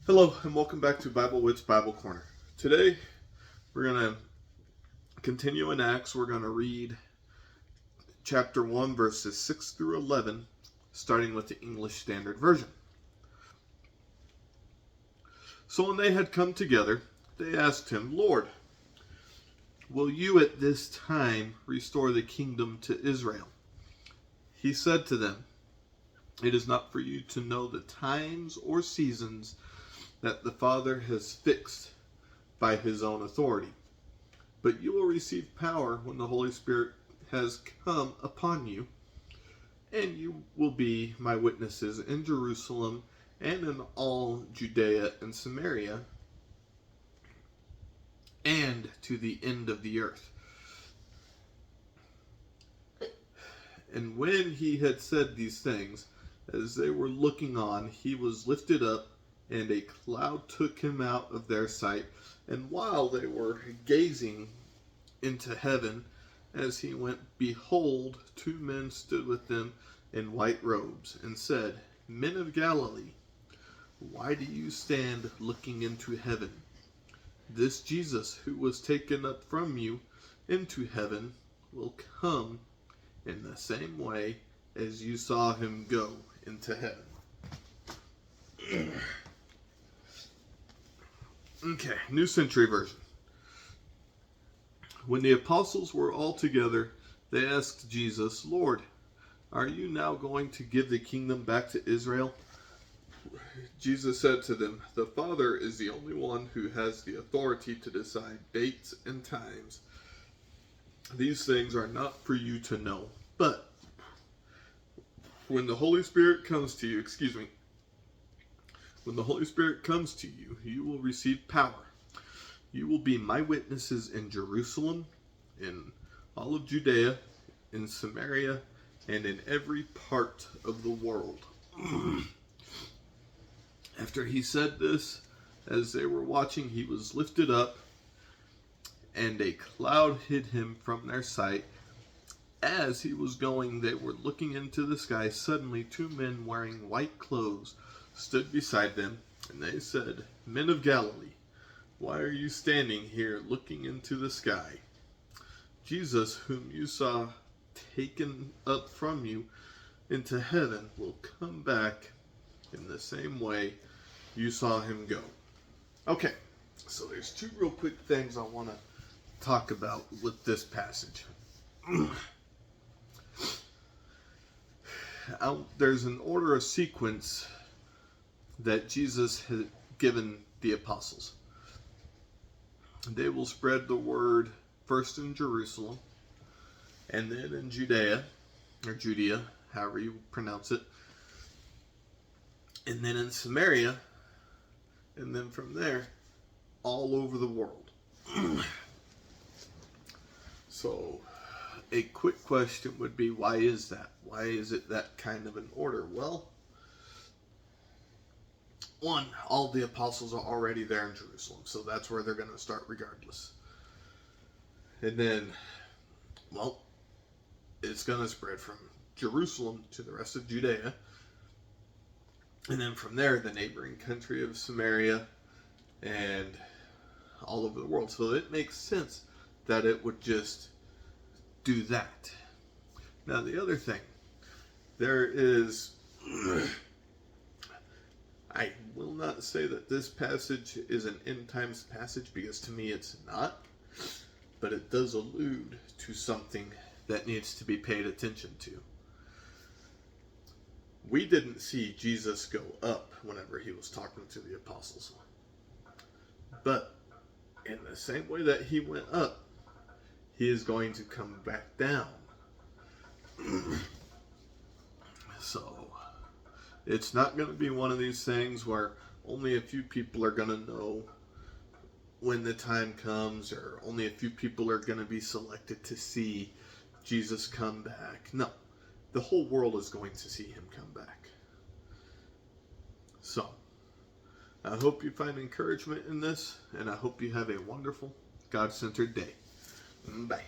Hello and welcome back to Bible Wits Bible Corner. Today we're going to continue in Acts. We're going to read chapter 1 verses 6 through 11, starting with the English Standard Version. So when they had come together, they asked him, "Lord, will you at this time restore the kingdom to Israel?" He said to them, "It is not for you to know the times or seasons that the Father has fixed by his own authority. But you will receive power when the Holy Spirit has come upon you, and you will be my witnesses in Jerusalem and in all Judea and Samaria and to the end of the earth." And when he had said these things, as they were looking on, he was lifted up, and a cloud took him out of their sight. And while they were gazing into heaven as he went, behold, two men stood with them in white robes, and said, "Men of Galilee, why do you stand looking into heaven? This Jesus who was taken up from you into heaven will come in the same way as you saw him go into heaven." Okay, New Century Version. When the apostles were all together, they asked Jesus, "Lord, are you now going to give the kingdom back to Israel?" Jesus said to them, "The Father is the only one who has the authority to decide dates and times. These things are not for you to know, but when the Holy Spirit comes to you, when the Holy Spirit comes to you, you will receive power. You will be my witnesses in Jerusalem, in all of Judea, in Samaria, and in every part of the world." After he said this, as they were watching, he was lifted up, and a cloud hid him from their sight. As he was going, they were looking into the sky. Suddenly, two men wearing white clothes stood beside them, and they said, "Men of Galilee, why are you standing here looking into the sky? Jesus, whom you saw taken up from you into heaven, will come back in the same way you saw him go." Okay, so there's two real quick things I want to talk about with this passage. There's an order of sequence that Jesus had given the apostles. They will spread the word first in Jerusalem, and then in Judea, however you pronounce it, and then in Samaria, and then from there, all over the world. So, a quick question would be, why is that? Why is it that kind of an order? Well, one, all the apostles are already there in Jerusalem, so that's where they're going to start regardless. And then, well, it's going to spread from Jerusalem to the rest of Judea, and then from there, the neighboring country of Samaria, and all over the world. So it makes sense that it would just do that. Now, the other thing, there is... I will not say that this passage is an end times passage, because to me it's not, but it does allude to something that needs to be paid attention to. We didn't see Jesus go up whenever he was talking to the apostles, but in the same way that he went up, he is going to come back down. So it's not going to be one of these things where only a few people are going to know when the time comes, or only a few people are going to be selected to see Jesus come back. No, the whole world is going to see him come back. So, I hope you find encouragement in this, and I hope you have a wonderful, God-centered day. Bye.